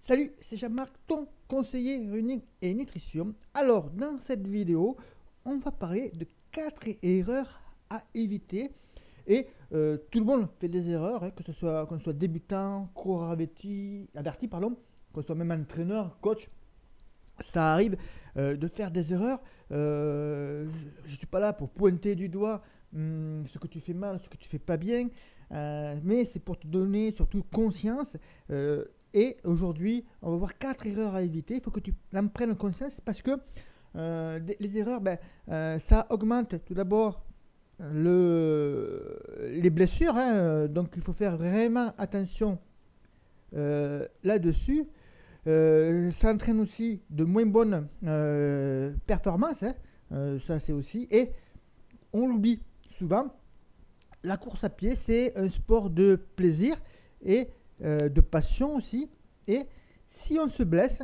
Salut, c'est Jean-Marc, ton conseiller running et nutrition. Alors, dans cette vidéo, on va parler de 4 erreurs à éviter. Et tout le monde fait des erreurs, hein, que ce soit qu'on soit débutant, coureur averti, pardon, qu'on soit même entraîneur, coach. Ça arrive de faire des erreurs. Je ne suis pas là pour pointer du doigt ce que tu fais mal, ce que tu fais pas bien, mais c'est pour te donner surtout conscience. Et aujourd'hui, on va voir 4 erreurs à éviter. Il faut que tu en prennes conscience parce que les erreurs, ça augmente tout d'abord les blessures, hein, donc il faut faire vraiment attention là-dessus. Ça entraîne aussi de moins bonnes performances, hein, ça c'est aussi. Et on l'oublie souvent, la course à pied c'est un sport de plaisir et de passion aussi. Et si on se blesse,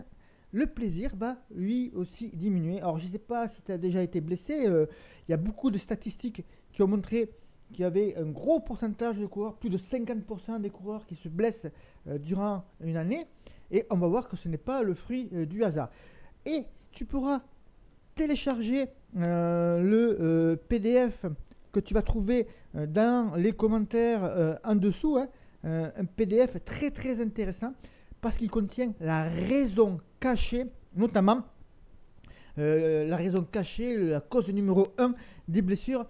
le plaisir va lui aussi diminuer. Alors je ne sais pas si tu as déjà été blessé, il y a beaucoup de statistiques qui ont montré qu'il y avait un gros pourcentage de coureurs, plus de 50% des coureurs qui se blessent durant une année. Et on va voir que ce n'est pas le fruit du hasard. Et tu pourras télécharger le PDF que tu vas trouver dans les commentaires en dessous, hein, un PDF très très intéressant parce qu'il contient la raison cachée, notamment la raison cachée, la cause numéro 1 des blessures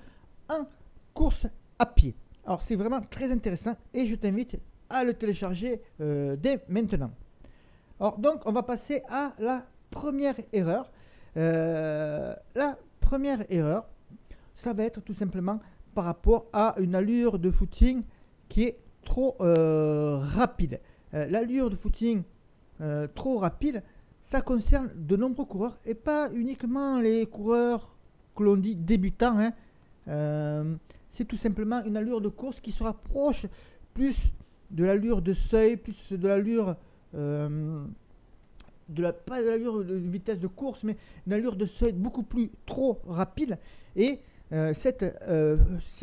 en course à pied. Alors c'est vraiment très intéressant et je t'invite à le télécharger dès maintenant. Alors donc on va passer à la première erreur. La première erreur, ça va être tout simplement par rapport à une allure de footing qui est trop rapide. L'allure de footing trop rapide, ça concerne de nombreux coureurs et pas uniquement les coureurs que l'on dit débutants, hein. C'est tout simplement une allure de course qui se rapproche plus de l'allure de seuil, plus de l'allure pas de l'allure de vitesse de course, mais une allure de seuil beaucoup plus trop rapide. Et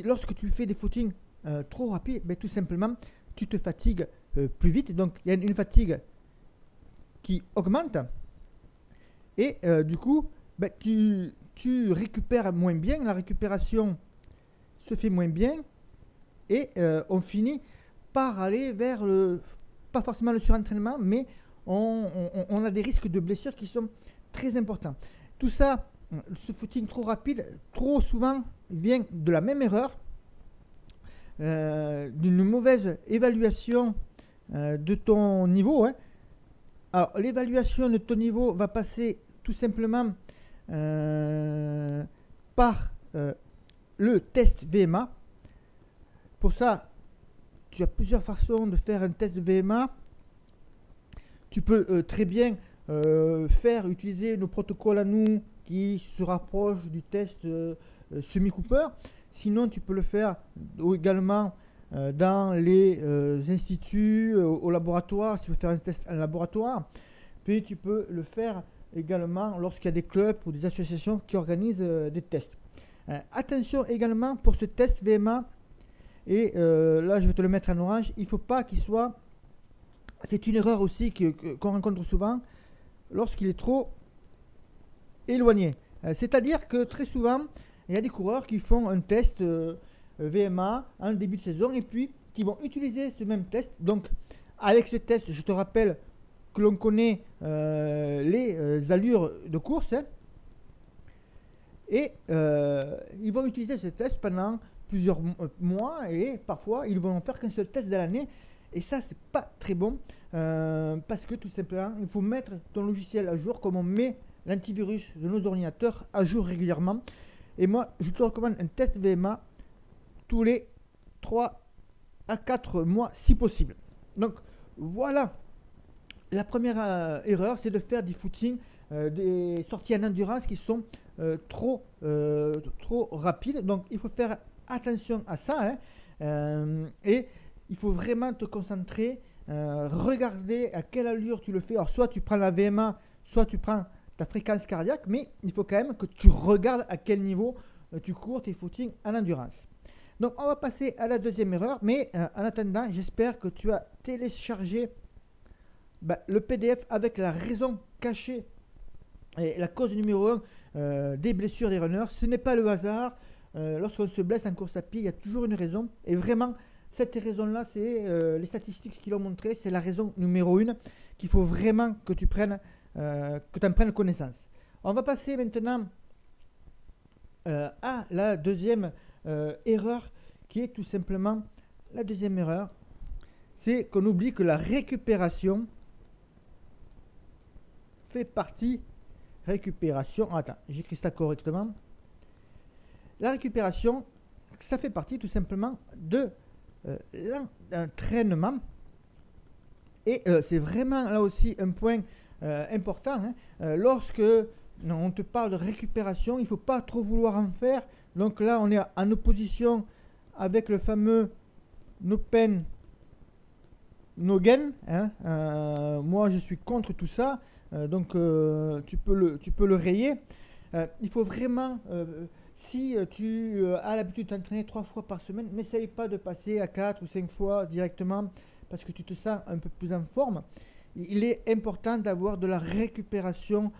lorsque tu fais des footings trop rapides, tout simplement, tu te fatigues plus vite. Donc, il y a une fatigue qui augmente. Et du coup, tu récupères moins bien. La récupération se fait moins bien. Et on finit par aller vers pas forcément le surentraînement, mais on a des risques de blessures qui sont très importants. Tout ça, ce footing trop rapide, trop souvent vient de la même erreur, d'une mauvaise évaluation de ton niveau, hein. Alors, l'évaluation de ton niveau va passer tout simplement par le test VMA. Pour ça, tu as plusieurs façons de faire un test de VMA. Tu peux très bien utiliser nos protocoles à nous qui se rapprochent du test semi-Cooper. Sinon, tu peux le faire également dans les instituts, au laboratoire, si tu veux faire un test en laboratoire. Puis tu peux le faire également lorsqu'il y a des clubs ou des associations qui organisent des tests. Attention également pour ce test VMA, et là je vais te le mettre en orange, il ne faut pas qu'il soit... C'est une erreur aussi qu'on rencontre souvent lorsqu'il est trop éloigné. C'est-à-dire que très souvent, il y a des coureurs qui font un test VMA en début de saison et puis qui vont utiliser ce même test. Donc, avec ce test, je te rappelle que l'on connaît les allures de course, hein, et ils vont utiliser ce test pendant plusieurs mois et parfois ils vont faire qu'un seul test de l'année. Et ça, c'est pas très bon parce que tout simplement, il faut mettre ton logiciel à jour comme on met l'antivirus de nos ordinateurs à jour régulièrement. Et moi, je te recommande un test VMA tous les 3 à 4 mois si possible. Donc voilà, la première erreur, c'est de faire des footings, des sorties en endurance qui sont trop rapides. Donc il faut faire attention à ça, hein, et il faut vraiment te concentrer, regarder à quelle allure tu le fais. Alors soit tu prends la VMA, soit tu prends ta fréquence cardiaque, mais il faut quand même que tu regardes à quel niveau tu cours tes footings en endurance. Donc on va passer à la deuxième erreur, mais en attendant, j'espère que tu as téléchargé le PDF avec la raison cachée et la cause numéro 1 des blessures des runners. Ce n'est pas le hasard. Lorsqu'on se blesse en course à pied, il y a toujours une raison. Et vraiment, cette raison-là, c'est les statistiques qui l'ont montré, c'est la raison numéro 1 qu'il faut vraiment que tu en prennes connaissance. On va passer maintenant à la deuxième erreur, qui est tout simplement la deuxième erreur, c'est qu'on oublie que la récupération fait partie. Attends, j'écris ça correctement. La récupération, ça fait partie tout simplement de l'entraînement. Et c'est vraiment là aussi un point important. Lorsque on te parle de récupération, il ne faut pas trop vouloir en faire. Donc là, on est en opposition avec le fameux no pain, no gain. Moi, je suis contre tout ça. Donc tu peux le rayer. Il faut vraiment, si tu as l'habitude de t'entraîner 3 fois par semaine, n'essaye pas de passer à 4 ou 5 fois directement parce que tu te sens un peu plus en forme. Il est important d'avoir de la récupération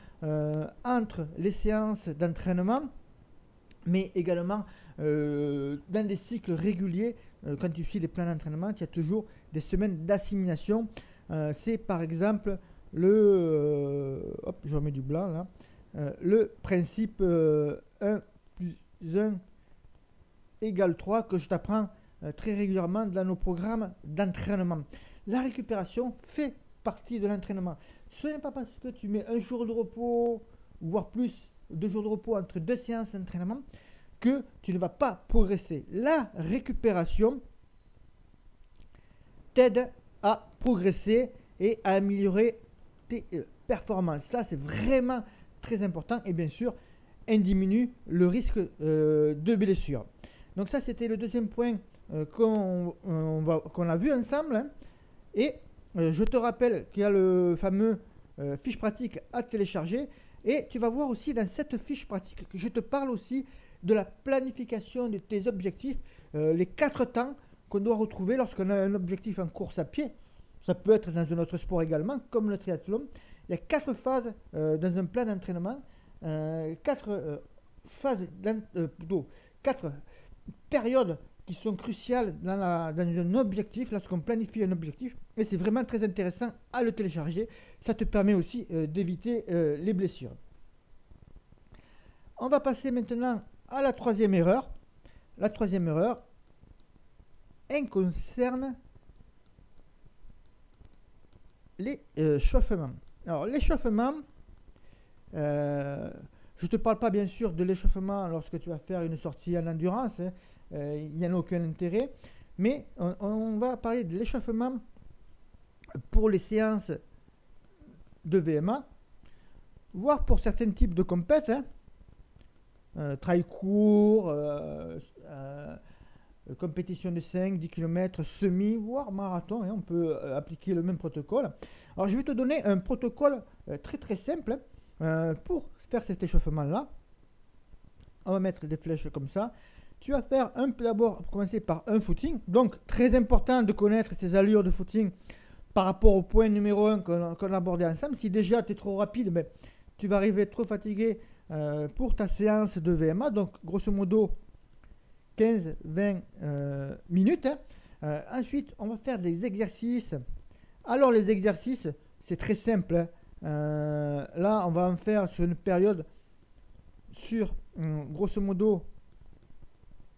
entre les séances d'entraînement, mais également dans des cycles réguliers. Quand tu suis les plans d'entraînement, tu as toujours des semaines d'assimilation. C'est par exemple je remets du blanc là, le principe 1 plus 1 égale 3 que je t'apprends très régulièrement dans nos programmes d'entraînement. La récupération fait partie de l'entraînement. Ce n'est pas parce que tu mets un jour de repos, voire plus, 2 jours de repos entre 2 séances d'entraînement, que tu ne vas pas progresser. La récupération t'aide à progresser et à améliorer tes performances. Ça, c'est vraiment très important. Et bien sûr, elle diminue le risque de blessure. Donc ça, c'était le deuxième point qu'on a vu ensemble. Et je te rappelle qu'il y a le fameux fiche pratique à télécharger. Et tu vas voir aussi dans cette fiche pratique que je te parle aussi de la planification de tes objectifs, les 4 temps qu'on doit retrouver lorsqu'on a un objectif en course à pied. Ça peut être dans un autre sport également, comme le triathlon. Il y a 4 phases dans un plan d'entraînement, 4 périodes qui sont cruciales dans un objectif, lorsqu'on planifie un objectif. Et c'est vraiment très intéressant à le télécharger. Ça te permet aussi d'éviter les blessures. On va passer maintenant à la troisième erreur. La troisième erreur, elle concerne l'échauffement. Alors l'échauffement, je ne te parle pas bien sûr de l'échauffement lorsque tu vas faire une sortie en endurance, il n'y en a aucun intérêt, mais on va parler de l'échauffement pour les séances de VMA, voire pour certains types de compètes, trail court, compétition de 5, 10 km, semi, voire marathon, on peut appliquer le même protocole. Alors je vais te donner un protocole très très simple pour faire cet échauffement là. On va mettre des flèches comme ça. Tu vas faire d'abord commencer par un footing. Donc très important de connaître ces allures de footing par rapport au point numéro 1 qu'on a abordé ensemble. Si déjà tu es trop rapide, ben, tu vas arriver trop fatigué pour ta séance de VMA. Donc grosso modo 15-20 minutes. Ensuite, on va faire des exercices. Alors, les exercices, c'est très simple. Là, on va en faire sur une période sur grosso modo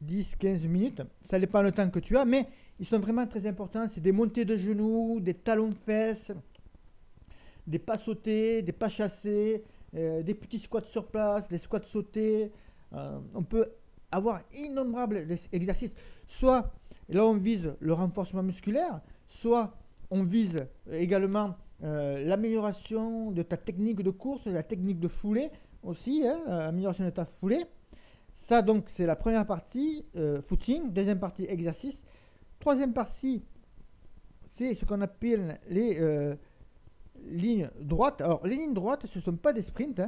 10-15 minutes. Ça dépend le temps que tu as, mais ils sont vraiment très importants. C'est des montées de genoux, des talons-fesses, des pas sautés, des pas chassés, des petits squats sur place, des squats sautés. On peut avoir innombrables exercices. Soit là on vise le renforcement musculaire, soit on vise également l'amélioration de ta technique de course, la technique de foulée aussi, l'amélioration de ta foulée. Ça donc c'est la première partie, footing. Deuxième partie, exercice. Troisième partie, c'est ce qu'on appelle les lignes droites. Alors les lignes droites, ce ne sont pas des sprints,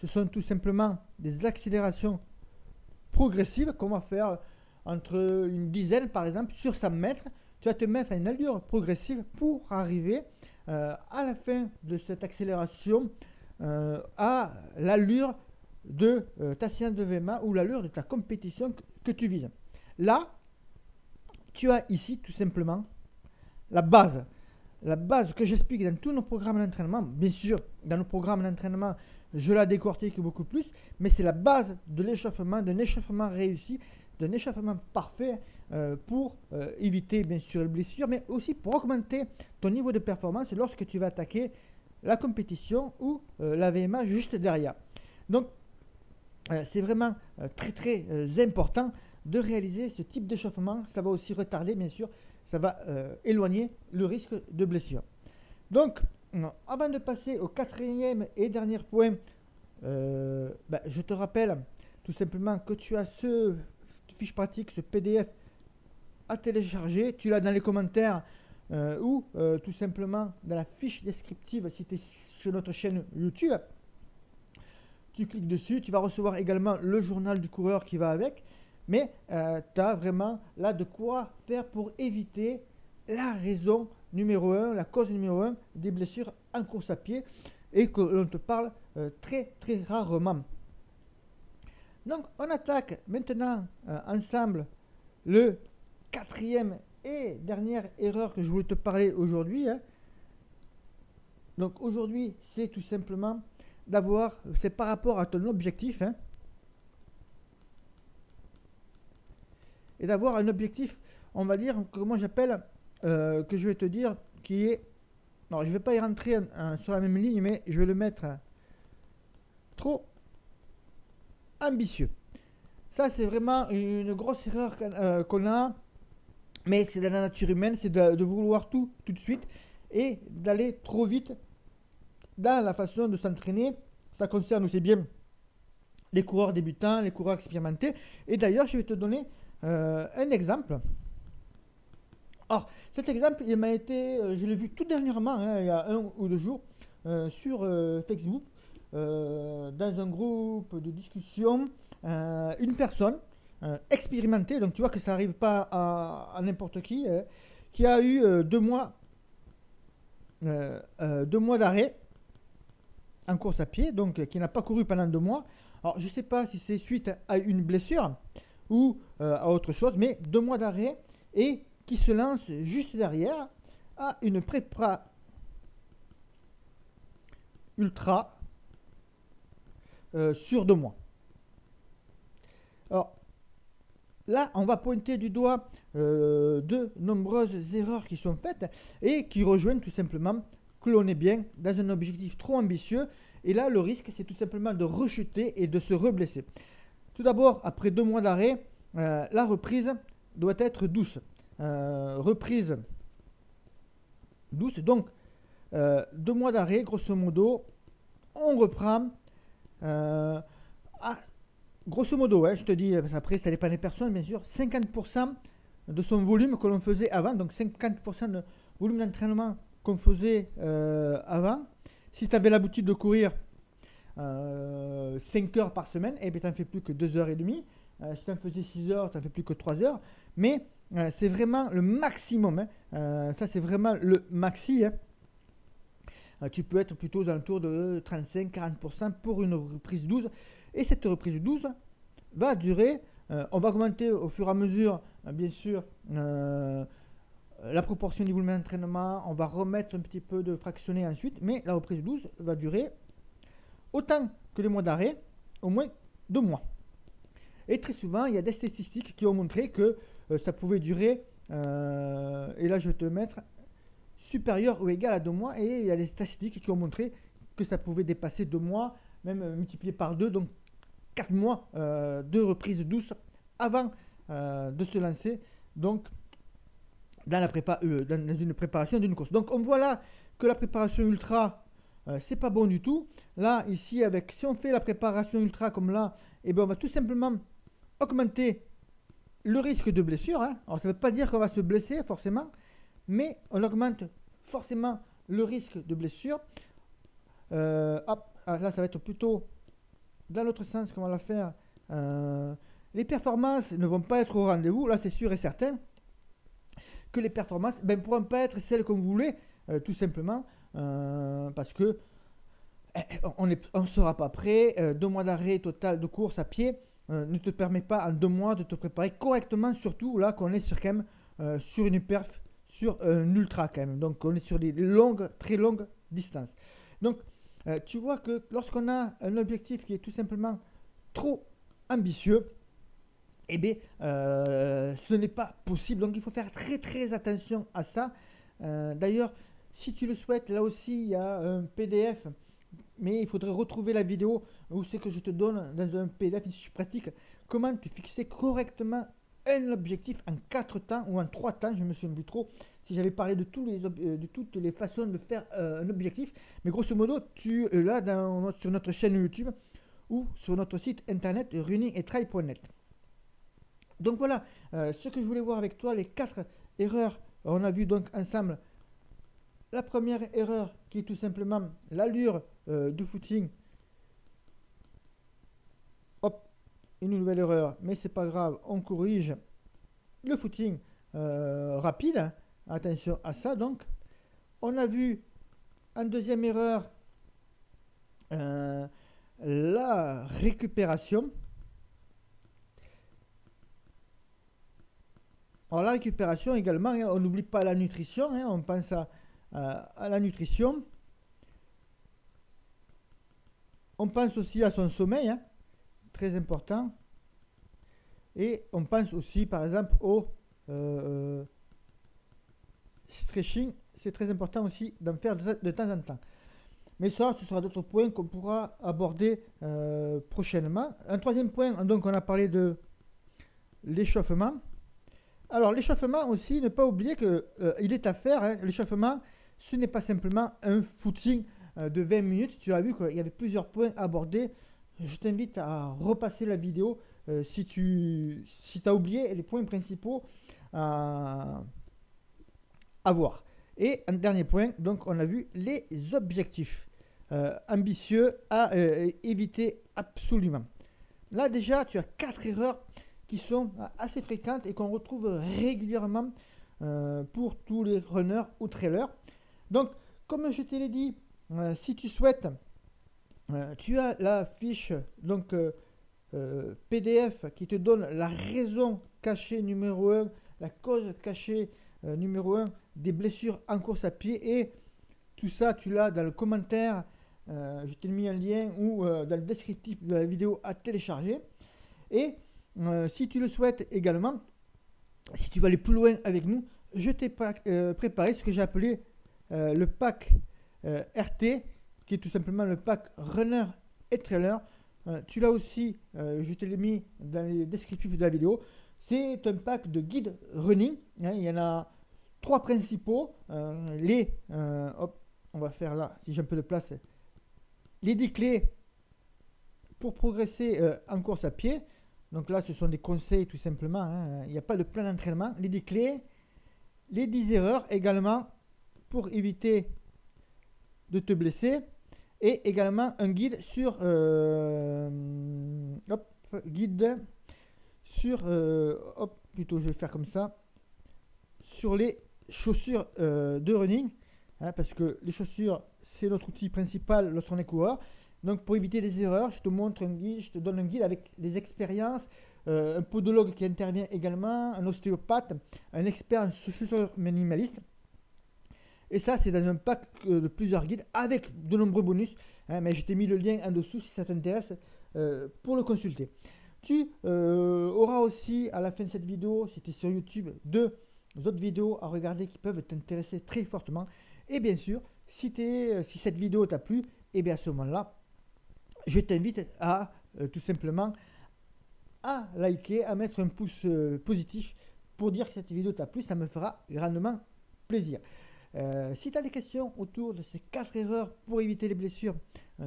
ce sont tout simplement des accélérations progressive qu'on va faire entre une dizaine par exemple sur 100 mètres. Tu vas te mettre à une allure progressive pour arriver à la fin de cette accélération à l'allure de ta séance de VMA ou l'allure de ta compétition que tu vises. Là, tu as ici tout simplement la base. La base que j'explique dans tous nos programmes d'entraînement. Bien sûr, dans nos programmes d'entraînement, je la décortique beaucoup plus, mais c'est la base de l'échauffement, d'un échauffement réussi, d'un échauffement parfait pour éviter bien sûr les blessures, mais aussi pour augmenter ton niveau de performance lorsque tu vas attaquer la compétition ou la VMA juste derrière. Donc, c'est vraiment très important de réaliser ce type d'échauffement. Ça va aussi retarder, bien sûr, ça va éloigner le risque de blessure. Donc, avant de passer au quatrième et dernier point, je te rappelle tout simplement que tu as ce fiche pratique, ce PDF à télécharger. Tu l'as dans les commentaires ou tout simplement dans la fiche descriptive si tu es sur notre chaîne YouTube. Tu cliques dessus, tu vas recevoir également le journal du coureur qui va avec. Mais tu as vraiment là de quoi faire pour éviter la raison numéro 1, la cause numéro 1 des blessures en course à pied et que l'on te parle très rarement. Donc on attaque maintenant ensemble le quatrième et dernière erreur que je voulais te parler aujourd'hui. Donc aujourd'hui c'est tout simplement d'avoir, c'est par rapport à ton objectif, et d'avoir un objectif, on va dire, que moi j'appelle, que je vais te dire, qui est, non je ne vais pas y rentrer sur la même ligne, mais je vais le mettre trop ambitieux. Ça c'est vraiment une grosse erreur qu'on a, mais c'est dans la nature humaine, c'est de vouloir tout de suite et d'aller trop vite dans la façon de s'entraîner. Ça concerne aussi bien les coureurs débutants, les coureurs expérimentés. Et d'ailleurs, je vais te donner un exemple. Alors, cet exemple, il m'a été, je l'ai vu tout dernièrement, il y a 1 ou 2 jours, sur Facebook, dans un groupe de discussion, une personne expérimentée, donc tu vois que ça n'arrive pas à n'importe qui a eu 2 mois, 2 mois d'arrêt en course à pied, donc qui n'a pas couru pendant 2 mois. Alors je ne sais pas si c'est suite à une blessure ou à autre chose, mais 2 mois d'arrêt et qui se lance juste derrière à une prépa ultra sur 2 mois. Alors là, on va pointer du doigt de nombreuses erreurs qui sont faites et qui rejoignent tout simplement que l'on est bien dans un objectif trop ambitieux. Et là, le risque, c'est tout simplement de rechuter et de se reblesser. Tout d'abord, après 2 mois d'arrêt, la reprise doit être douce. Reprise douce. Donc, 2 mois d'arrêt, grosso modo, on reprend grosso modo, je te dis, après ça dépend des personnes, bien sûr, 50% de son volume que l'on faisait avant, donc 50% de volume d'entraînement qu'on faisait avant. Si tu avais l'habitude de courir 5 heures par semaine, et bien tu n'en fais plus que 2h30. Si tu en faisais 6 heures, tu n'en fais plus que 3 heures. Mais c'est vraiment le maximum. Ça, c'est vraiment le maxi. Tu peux être plutôt aux alentours de 35-40% pour une reprise 12. Et cette reprise 12 va durer, on va augmenter au fur et à mesure, bien sûr, la proportion du volume d'entraînement, on va remettre un petit peu de fractionné ensuite, mais la reprise 12 va durer autant que les mois d'arrêt, au moins 2 mois. Et très souvent, il y a des statistiques qui ont montré que ça pouvait durer, et là je vais te le mettre, supérieur ou égal à 2 mois, et il y a des statistiques qui ont montré que ça pouvait dépasser 2 mois, même multiplié par 2, donc 4 mois de reprise douce avant de se lancer donc dans une préparation d'une course. Donc on voit là que la préparation ultra c'est pas bon du tout. Là ici si on fait la préparation ultra comme là, et ben on va tout simplement augmenter le risque de blessure. Alors ça ne veut pas dire qu'on va se blesser forcément, mais on augmente forcément le risque de blessure. Là ça va être plutôt dans l'autre sens qu'on va la faire. Les performances ne vont pas être au rendez-vous. Là, c'est sûr et certain que les performances ne pourront pas être celles que vous voulez tout simplement parce que on ne sera pas prêt. 2 mois d'arrêt total de course à pied ne te permet pas en 2 mois de te préparer correctement, surtout là qu'on est sur, quand même, sur une perf, sur un ultra quand même. Donc on est sur des longues, très longues distances. Donc tu vois que lorsqu'on a un objectif qui est tout simplement trop ambitieux, eh bien, ce n'est pas possible. Donc il faut faire très très attention à ça. D'ailleurs, si tu le souhaites, là aussi il y a un PDF, mais il faudrait retrouver la vidéo où c'est que je te donne dans un PDF pratique comment te fixer correctement un objectif en 4 temps ou en 3 temps, je me souviens plus trop si j'avais parlé de, de toutes les façons de faire un objectif, mais grosso modo, tu là sur notre chaîne YouTube ou sur notre site internet runningandtrail.net. Donc voilà, ce que je voulais voir avec toi, les 4 erreurs. On a vu donc ensemble la première erreur qui est tout simplement l'allure du footing. Hop, une nouvelle erreur, mais c'est pas grave, on corrige le footing rapide. Hein. Attention à ça donc. On a vu en deuxième erreur la récupération. Alors la récupération également, hein, on n'oublie pas la nutrition, hein, on pense à la nutrition. On pense aussi à son sommeil, hein, très important. Et on pense aussi par exemple au stretching, c'est très important aussi d'en faire de temps en temps. Mais ça, ce sera d'autres points qu'on pourra aborder prochainement. Un troisième point, donc on a parlé de l'échauffement. Alors l'échauffement aussi, ne pas oublier qu'il est à faire. Hein. L'échauffement, ce n'est pas simplement un footing de 20 minutes. Tu as vu qu'il y avait plusieurs points abordés. Je t'invite à repasser la vidéo si tu as oublié les points principaux à voir. Et un dernier point, donc on a vu les objectifs ambitieux à éviter absolument. Là déjà, tu as 4 erreurs qui sont assez fréquentes et qu'on retrouve régulièrement pour tous les runners ou trailers. Donc, comme je te l'ai dit, si tu souhaites, tu as la fiche donc, PDF qui te donne la raison cachée numéro 1, la cause cachée numéro 1 des blessures en course à pied, et tout ça tu l'as dans le commentaire, je t'ai mis un lien ou dans le descriptif de la vidéo à télécharger. Et si tu le souhaites également, si tu vas aller plus loin avec nous, je t'ai préparé ce que j'ai appelé le pack RT, qui est tout simplement le pack runner et trailer. Tu l'as aussi, je te l'ai mis dans les descriptifs de la vidéo. C'est un pack de guide running. Hein, il y en a 3 principaux. Hop, on va faire là, si j'ai un peu de place, les 10 clés pour progresser en course à pied. Donc là, ce sont des conseils tout simplement. Hein. Il n'y a pas de plan d'entraînement. Les 10 clés, les 10 erreurs également pour éviter de te blesser. Et également un guide sur plutôt je vais faire comme ça, sur les chaussures de running, hein, parce que les chaussures c'est notre outil principal lorsqu'on est coureur. Donc pour éviter les erreurs, je te montre un guide, je te donne un guide avec des expériences, un podologue qui intervient également, un ostéopathe, un expert en chaussures minimalistes. Et ça, c'est dans un pack de plusieurs guides avec de nombreux bonus. Hein, mais je t'ai mis le lien en dessous si ça t'intéresse pour le consulter. Tu auras aussi à la fin de cette vidéo, si tu es sur YouTube, 2 autres vidéos à regarder qui peuvent t'intéresser très fortement. Et bien sûr, si cette vidéo t'a plu, et bien à ce moment-là, je t'invite à tout simplement à liker, à mettre un pouce positif pour dire que cette vidéo t'a plu. Ça me fera grandement plaisir. Si tu as des questions autour de ces 4 erreurs pour éviter les blessures,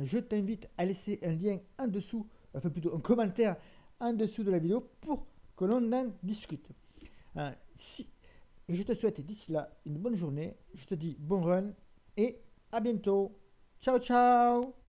je t'invite à laisser un lien en dessous, enfin plutôt un commentaire en dessous de la vidéo pour que l'on en discute. Je te souhaite d'ici là une bonne journée, je te dis bon run et à bientôt. Ciao ciao.